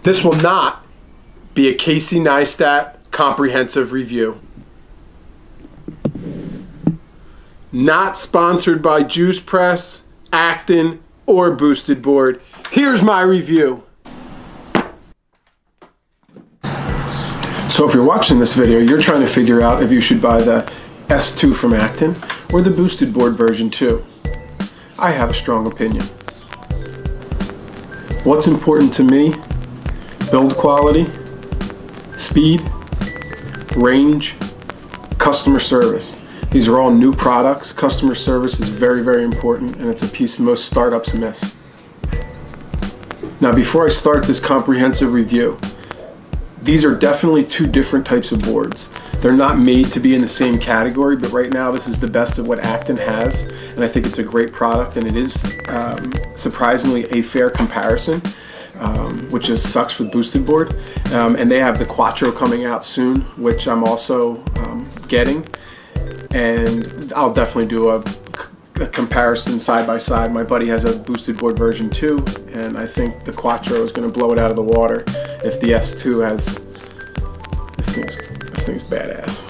This will not be a Casey Neistat comprehensive review. Not sponsored by Juice Press, Acton, or Boosted Board. Here's my review. So if you're watching this video, you're trying to figure out if you should buy the S2 from Acton or the Boosted Board version 2. I have a strong opinion. What's important to me? Build quality, speed, range, customer service. These are all new products. Customer service is very, very important, and it's a piece most startups miss. Now, before I start this comprehensive review, these are definitely two different types of boards. They're not made to be in the same category, but right now this is the best of what Acton has, and I think it's a great product, and it is surprisingly a fair comparison, which just sucks with Boosted Board. And they have the Quattro coming out soon, which I'm also getting, and I'll definitely do a comparison side by side. My buddy has a Boosted Board version 2, and I think the Quattro is going to blow it out of the water if the S2 has this thing's badass.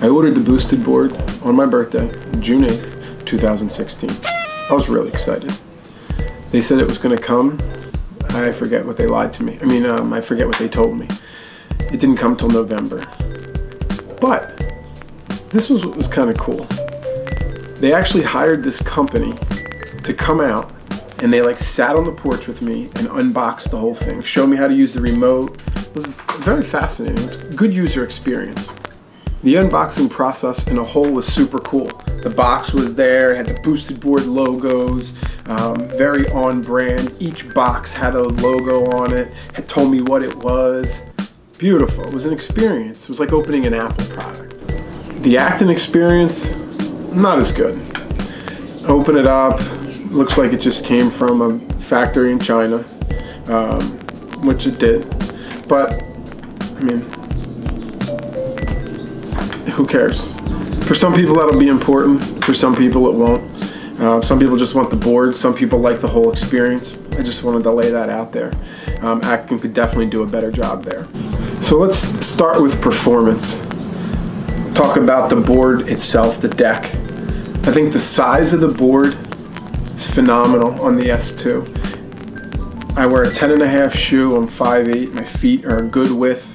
I ordered the Boosted Board on my birthday, June 8th, 2016. I was really excited. They said it was going to come. I forget what they lied to me. I forget what they told me. It didn't come till November. But this was what was kind of cool. They actually hired this company to come out, and they like sat on the porch with me and unboxed the whole thing, showed me how to use the remote. It was very fascinating. It was a good user experience. The unboxing process in a whole was super cool. The box was there, it had the Boosted Board logos, very on brand. Each box had a logo on it, had told me what it was. Beautiful. It was an experience. It was like opening an Apple product. The Acton experience, not as good. Open it up, looks like it just came from a factory in China, which it did. But, who cares? For some people that'll be important, for some people it won't. Some people just want the board, some people like the whole experience. I just wanted to lay that out there. Acton could definitely do a better job there. So let's start with performance. Talk about the board itself, the deck. I think the size of the board is phenomenal on the S2. I wear a 10.5 shoe, I'm 5'8", my feet are a good width.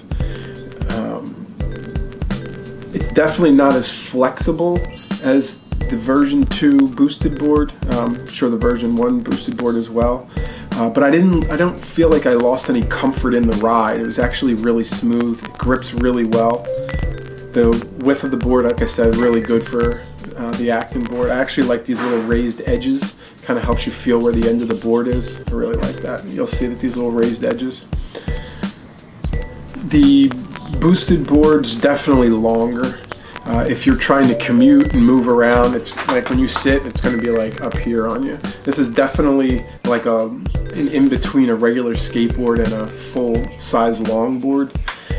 It's definitely not as flexible as the version 2 Boosted Board. I'm sure the version 1 Boosted Board as well. But I don't feel like I lost any comfort in the ride. It was actually really smooth. It grips really well. The width of the board, like I said, really good for the Acton board. I actually like these little raised edges. Kind of helps you feel where the end of the board is. I really like that. You'll see that these little raised edges. The Boosted board's definitely longer. If you're trying to commute and move around, it's like when you sit, it's going to be like up here on you. This is definitely like an in-between a regular skateboard and a full-size longboard.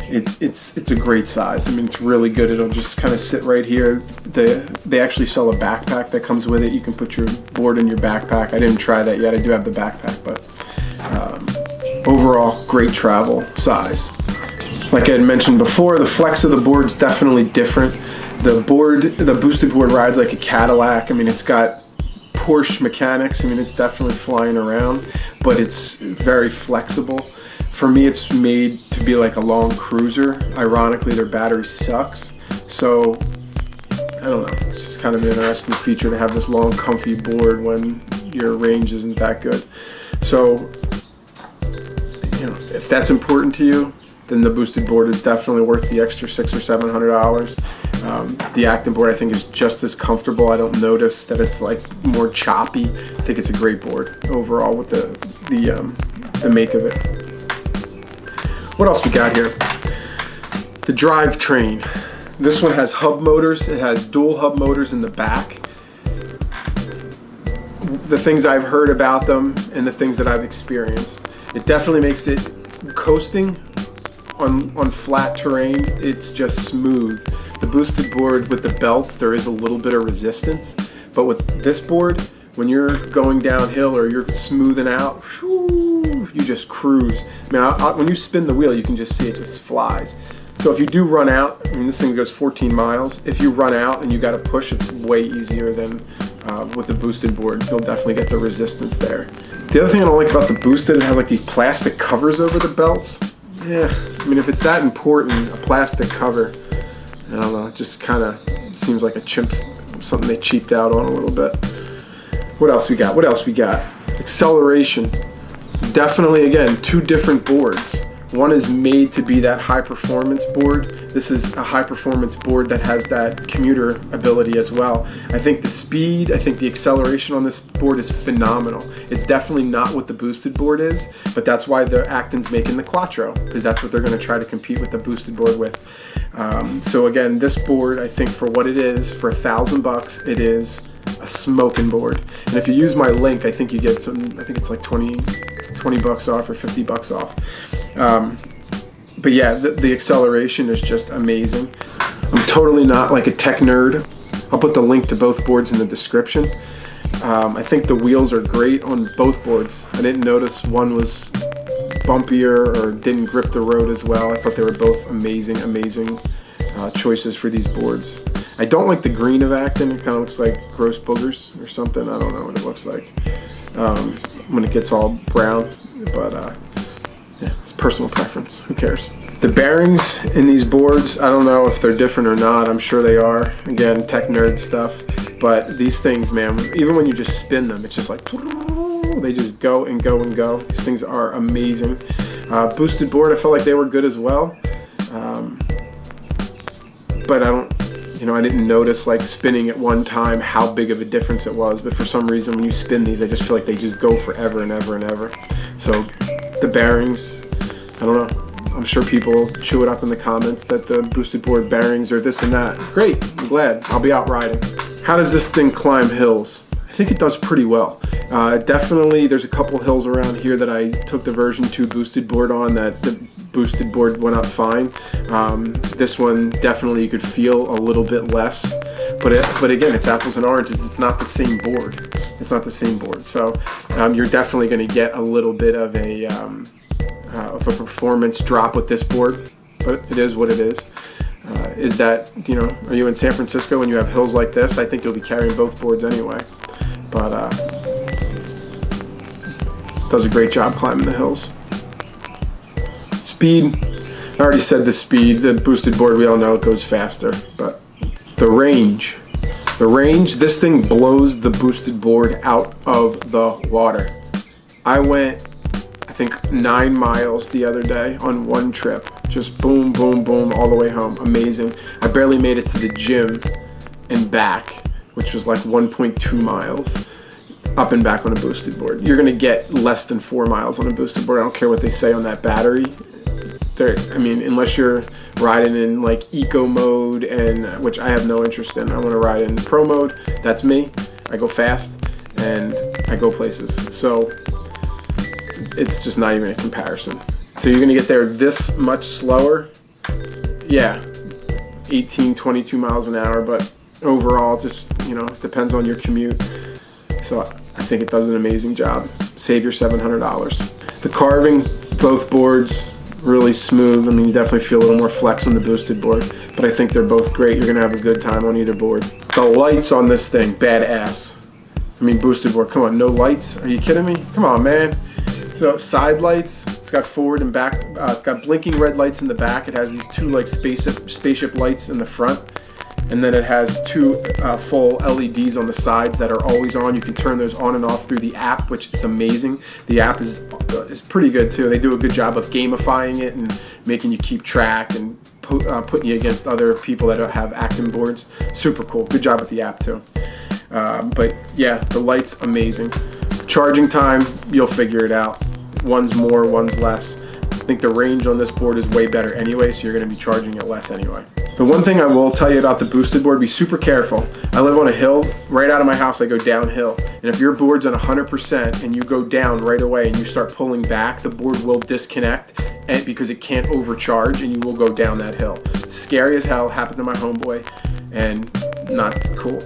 It's a great size. It's really good. It'll just kind of sit right here. They actually sell a backpack that comes with it. You can put your board in your backpack. I didn't try that yet. I do have the backpack, but overall, great travel size. Like I had mentioned before, the flex of the board's definitely different. The Boosted Board rides like a Cadillac. It's got Porsche mechanics. It's definitely flying around, but it's very flexible. For me, it's made to be like a long cruiser. Ironically, their battery sucks. So, I don't know. It's just kind of an interesting feature to have this long, comfy board when your range isn't that good. So, if that's important to you, then the Boosted Board is definitely worth the extra $600 or $700. The Acton board, I think, is just as comfortable. I don't notice that it's like more choppy. I think it's a great board overall with the make of it. What else we got here? The Drivetrain. This one has hub motors. It has dual hub motors in the back. The things I've heard about them and the things that I've experienced, it definitely makes it coasting on flat terrain. It's just smooth. The Boosted Board with the belts, there is a little bit of resistance, but with this board, when you're going downhill or you're smoothing out, whew, you just cruise. I mean, when you spin the wheel, you can just see it just flies. So if you do run out, I mean, this thing goes 14 miles. If you run out and you got to push, it's way easier than with the boosted board. You'll definitely get the resistance there. The other thing I don't like about the boosted, it has like these plastic covers over the belts. Yeah, I mean, if it's that important, a plastic cover, I don't know, it just kind of seems like something they cheaped out on a little bit. What else we got? What else we got? Acceleration. Definitely, again, two different boards. One is made to be that high performance board. This is a high performance board that has that commuter ability as well. I think the speed, I think the acceleration on this board is phenomenal. It's definitely not what the boosted board is, but that's why the Acton's making the Quattro, because that's what they're going to try to compete with the boosted board with. So again, this board, I think for what it is, for $1,000, it is a smoking board. And if you use my link, I think you get some, I think it's like 20 bucks off or 50 bucks off. But yeah, the acceleration is just amazing. I'm totally not like a tech nerd. I'll put the link to both boards in the description. I think the wheels are great on both boards. I didn't notice one was bumpier or didn't grip the road as well. I thought they were both amazing choices for these boards. I don't like the green of Acton. It kind of looks like gross boogers or something. I don't know what it looks like when it gets all brown, but yeah, it's personal preference. Who cares? The bearings in these boards, I don't know if they're different or not. I'm sure they are. Again, tech nerd stuff. But these things, man, even when you just spin them, it's just like, they just go and go and go. These things are amazing. Boosted board, I felt like they were good as well. But I didn't notice like spinning at one time how big of a difference it was. But for some reason, when you spin these, I just feel like they just go forever and ever and ever. So the bearings, I don't know. I'm sure people chew it up in the comments that the boosted board bearings are this and that. Great, I'm glad. I'll be out riding. How does this thing climb hills? I think it does pretty well. Definitely, there's a couple hills around here that I took the version 2 boosted board on that the boosted board went up fine. This one, definitely you could feel a little bit less. But again, it's apples and oranges. It's not the same board. It's not the same board. So you're definitely going to get a little bit of a performance drop with this board, but it is what it is. Is that, are you in San Francisco when you have hills like this? I think you'll be carrying both boards anyway. But does a great job climbing the hills. Speed, I already said the speed. The boosted board, we all know it goes faster, but the range, this thing blows the boosted board out of the water. I went, I think 9 miles the other day on one trip. Just boom, boom, boom, all the way home. Amazing. I barely made it to the gym and back, which was like 1.2 miles up and back on a boosted board. You're gonna get less than 4 miles on a boosted board. I don't care what they say on that battery. I mean, unless you're riding in like eco mode, and which I have no interest in. I want to ride in pro mode. That's me. I go fast and I go places. So it's just not even a comparison. So you're gonna get there this much slower. Yeah, 18, 22 miles an hour, but overall, just, depends on your commute. So I think it does an amazing job. Save your $700. The carving, both boards, really smooth. I mean, you definitely feel a little more flex on the boosted board, but I think they're both great. You're gonna have a good time on either board. The lights on this thing, badass. I mean, boosted board, come on, no lights? Are you kidding me? Come on, man. So side lights, it's got forward and back, it's got blinking red lights in the back. It has these two like spaceship lights in the front. And then it has two full LEDs on the sides that are always on. You can turn those on and off through the app, which is amazing. The app is pretty good too. They do a good job of gamifying it and making you keep track and putting you against other people that have Acton boards. Super cool. Good job with the app too. But yeah, the light's amazing. Charging time, you'll figure it out. One's more, one's less. I think the range on this board is way better anyway, so you're going to be charging it less anyway. The one thing I will tell you about the boosted board, be super careful. I live on a hill. Right out of my house, I go downhill. And if your board's on 100% and you go down right away and you start pulling back, the board will disconnect because it can't overcharge and you will go down that hill. Scary as hell, happened to my homeboy, and not cool.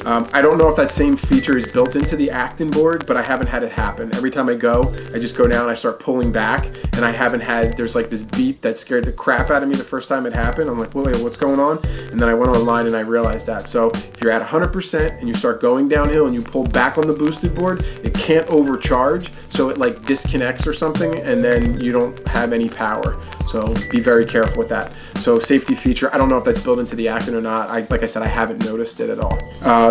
I don't know if that same feature is built into the Acton board, but I haven't had it happen. Every time I go, I just go down and I start pulling back, and I haven't had, there's like this beep that scared the crap out of me the first time it happened. I'm like, wait, what's going on? And then I went online and I realized that. So if you're at 100% and you start going downhill and you pull back on the boosted board, it can't overcharge, so it like disconnects or something, and then you don't have any power. So be very careful with that. So safety feature, I don't know if that's built into the Acton or not. Like I said, I haven't noticed it at all.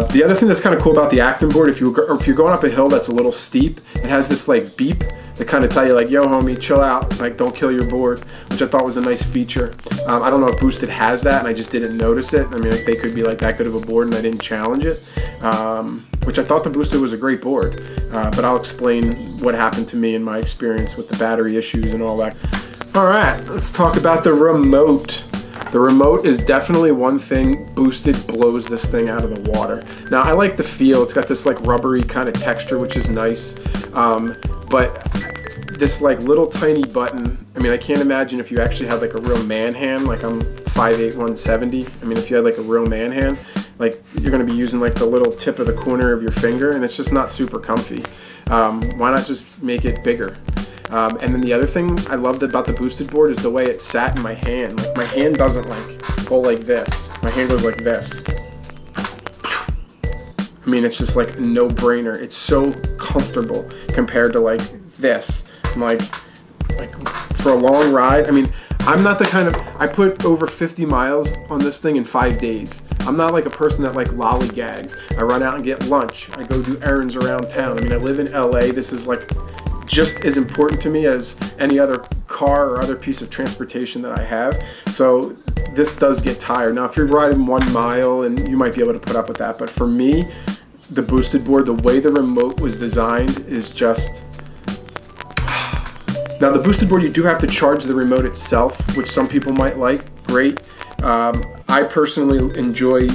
The other thing that's kind of cool about the Acton board, if you're going up a hill that's a little steep, it has this like beep that kind of tell you like, yo homie, chill out, like don't kill your board, which I thought was a nice feature. I don't know if Boosted has that and I just didn't notice it. I mean, they could be like that good of a board and I didn't challenge it, which I thought the Boosted was a great board, but I'll explain what happened to me in my experience with the battery issues and all that. All right, let's talk about the remote. The remote is definitely one thing. Boosted blows this thing out of the water. Now, I like the feel. It's got this like rubbery kind of texture, which is nice. But this like little tiny button, I mean, I can't imagine if you actually had like a real man hand, like I'm 5'8", 170. I mean, if you had like a real man hand, like you're gonna be using like the little tip of the corner of your finger, and it's just not super comfy. Why not just make it bigger? And then the other thing I loved about the Boosted board is the way it sat in my hand. Like my hand doesn't like go like this. My hand goes like this. I mean, it's just like no brainer. It's so comfortable compared to like this. I'm like for a long ride. I mean, I'm not the kind of, I put over 50 miles on this thing in 5 days. I'm not like a person that like lollygags. I run out and get lunch. I go do errands around town. I mean, I live in LA. This is like just as important to me as any other car or other piece of transportation that I have. So this does get tired. Now, if you're riding 1 mile, and you might be able to put up with that, but for me, the Boosted board, the way the remote was designed is just... Now, the Boosted board, you do have to charge the remote itself, which some people might like. Great. I personally enjoy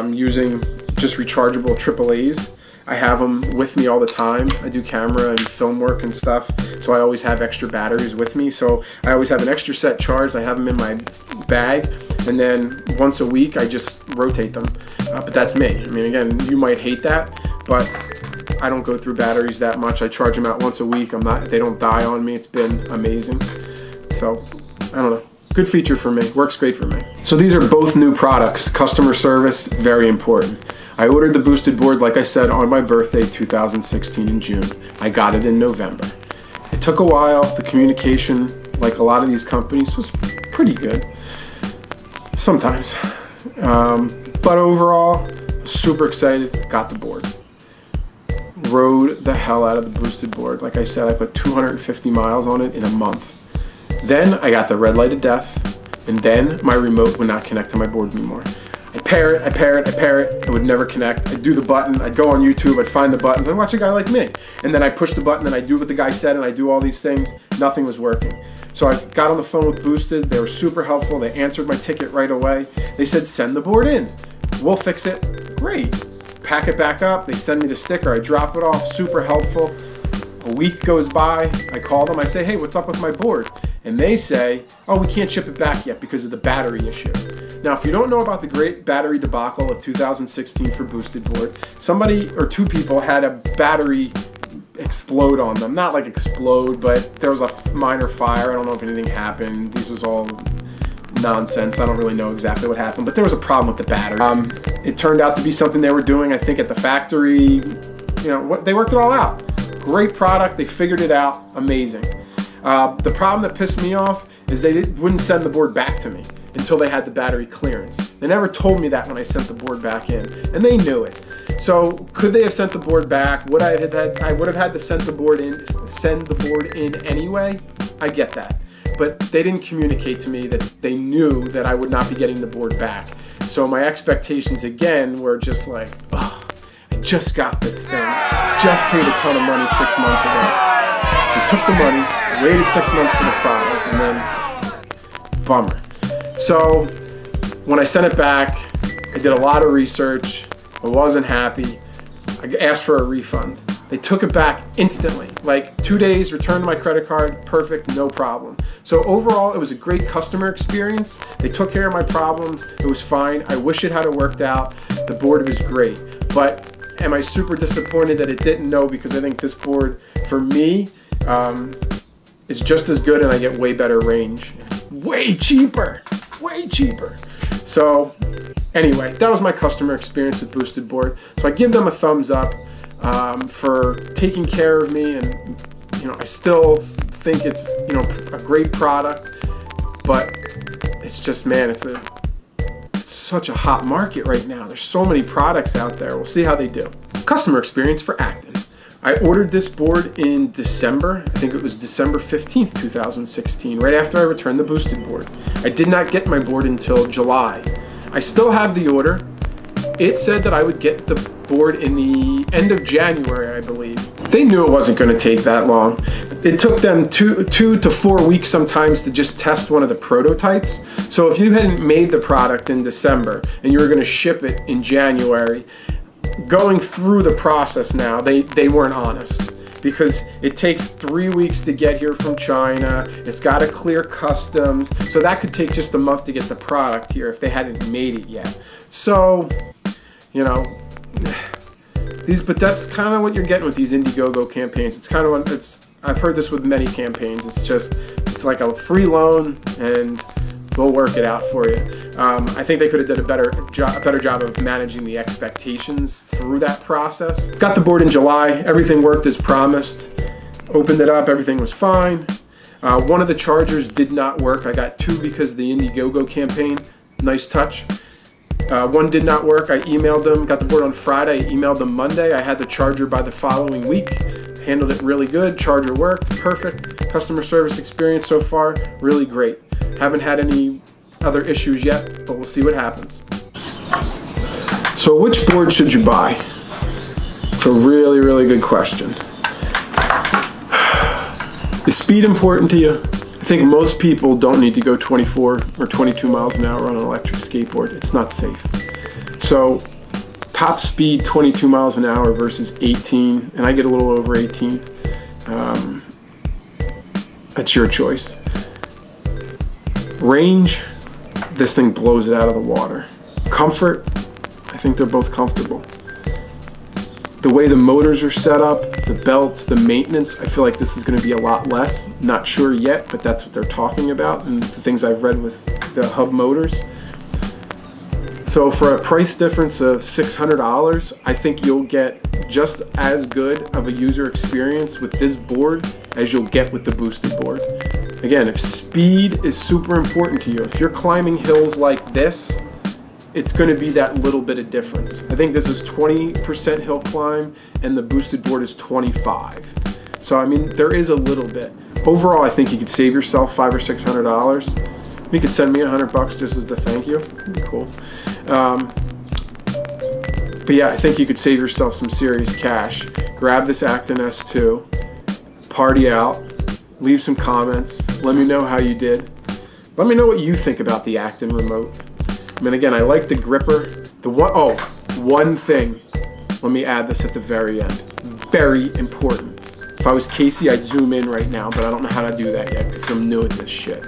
using just rechargeable AAAs. I have them with me all the time. I do camera and film work and stuff, so I always have extra batteries with me. So I always have an extra set charged. I have them in my bag, and then once a week I just rotate them. But that's me. I mean, again, you might hate that, but I don't go through batteries that much. I charge them out once a week. They don't die on me. It's been amazing. So I don't know. Good feature for me. Works great for me. So these are both new products. Customer service, very important. I ordered the Boosted board, like I said, on my birthday, 2016 in June. I got it in November. It took a while. The communication, like a lot of these companies, was pretty good. Sometimes. But overall, super excited, got the board. Rode the hell out of the Boosted board. Like I said, I put 250 miles on it in a month. Then I got the red light of death, and then my remote would not connect to my board anymore. I pair it, it would never connect. I'd do the button, I'd go on YouTube, I'd find the buttons, I'd watch a guy like me. And then I push the button and I do what the guy said and I do all these things. Nothing was working. So I got on the phone with Boosted, they were super helpful, they answered my ticket right away. They said, send the board in, we'll fix it. Great. Pack it back up, they send me the sticker, I drop it off, super helpful. A week goes by, I call them, I say, hey, what's up with my board? And they say, oh, we can't ship it back yet because of the battery issue. Now, if you don't know about the great battery debacle of 2016 for Boosted board, somebody or two people had a battery explode on them. Not like explode, but there was a minor fire. I don't know if anything happened. This was all nonsense. I don't really know exactly what happened, but there was a problem with the battery. It turned out to be something they were doing, I think, at the factory. You know, they worked it all out. Great product. They figured it out. Amazing. The problem that pissed me off is they wouldn't send the board back to me until they had the battery clearance. They never told me that when I sent the board back in, and they knew it. So could they have sent the board back? I would have had to send the board in anyway. I get that, but they didn't communicate to me that they knew that I would not be getting the board back. So my expectations again were just like, oh, I just got this thing, just paid a ton of money 6 months ago. They took the money, waited 6 months for the product, and then bummer. So when I sent it back, I did a lot of research. I wasn't happy. I asked for a refund. They took it back instantly, like 2 days, returned my credit card, perfect, no problem. So overall, it was a great customer experience. They took care of my problems. It was fine. I wish it had worked out. The board was great. But am I super disappointed that it didn't? No, because I think this board, for me, is just as good and I get way better range. It's way cheaper, way cheaper. So anyway, that was my customer experience with Boosted Board. So I give them a thumbs up for taking care of me, and I still think it's a great product, but it's just, man, it's such a hot market right now. There's so many products out there. We'll see how they do. Customer experience for Acton. I ordered this board in December. I think it was December 15th, 2016, right after I returned the Boosted board. I did not get my board until July. I still have the order. It said that I would get the board in the end of January, I believe. They knew it wasn't going to take that long. It took them two to 4 weeks sometimes to just test one of the prototypes. So if you hadn't made the product in December and you were going to ship it in January, going through the process now, they weren't honest, because it takes 3 weeks to get here from China. It's got to clear customs, so that could take just a month to get the product here if they hadn't made it yet. So, but that's kind of what you're getting with these Indiegogo campaigns. It's kind of I've heard this with many campaigns. It's like a free loan, and we'll work it out for you. I think they could have done a better job of managing the expectations through that process. Got the board in July. Everything worked as promised. Opened it up. Everything was fine. One of the chargers did not work. I got two because of the Indiegogo campaign. Nice touch. One did not work. I emailed them. Got the board on Friday. I emailed them Monday. I had the charger by the following week. Handled it really good. Charger worked. Perfect. Customer service experience so far, really great. Haven't had any other issues yet, but we'll see what happens. So which board should you buy? It's a really, really good question. Is speed important to you? I think most people don't need to go 24 or 22 miles an hour on an electric skateboard. It's not safe. So top speed 22 miles an hour versus 18, and I get a little over 18. That's your choice. Range, this thing blows it out of the water. Comfort, I think they're both comfortable. The way the motors are set up, the belts, the maintenance, I feel like this is going to be a lot less. Not sure yet, but that's what they're talking about, and the things I've read with the hub motors. So for a price difference of $600, I think you'll get just as good of a user experience with this board as you'll get with the Boosted board. Again, if speed is super important to you, if you're climbing hills like this, it's going to be that little bit of difference. I think this is 20% hill climb and the Boosted board is 25. So I mean, there is a little bit. Overall, I think you could save yourself $500 or $600. You could send me $100 just as a thank you. That'd be cool. But yeah, I think you could save yourself some serious cash. Grab this Acton S2, party out, leave some comments, let me know how you did. Let me know what you think about the Acton remote. I mean, again, I like the gripper. One thing, let me add this at the very end. Very important. If I was Casey, I'd zoom in right now, but I don't know how to do that yet because I'm new at this shit.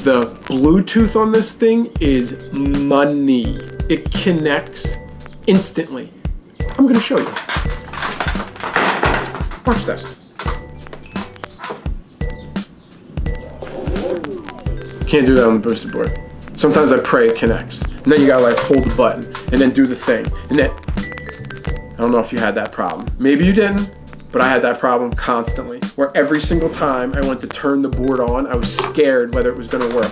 The Bluetooth on this thing is money. It connects instantly. I'm gonna show you. Watch this. Can't do that on the Boosted board. Sometimes I pray it connects. And then you gotta like hold the button and then do the thing. And then, I don't know if you had that problem. Maybe you didn't, but I had that problem constantly. Where every single time I went to turn the board on, I was scared whether it was gonna work.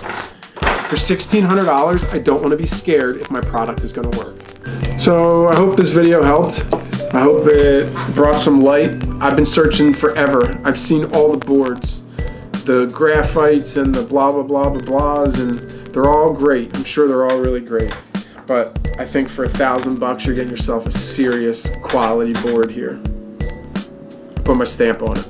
For $1,600, I don't wanna be scared if my product is gonna work. So I hope this video helped. I hope it brought some light. I've been searching forever. I've seen all the boards, the graphites and the blah, blah, blah, blah, blahs, and they're all great. I'm sure they're all really great. But I think for $1,000, you're getting yourself a serious quality board here. Put my stamp on it.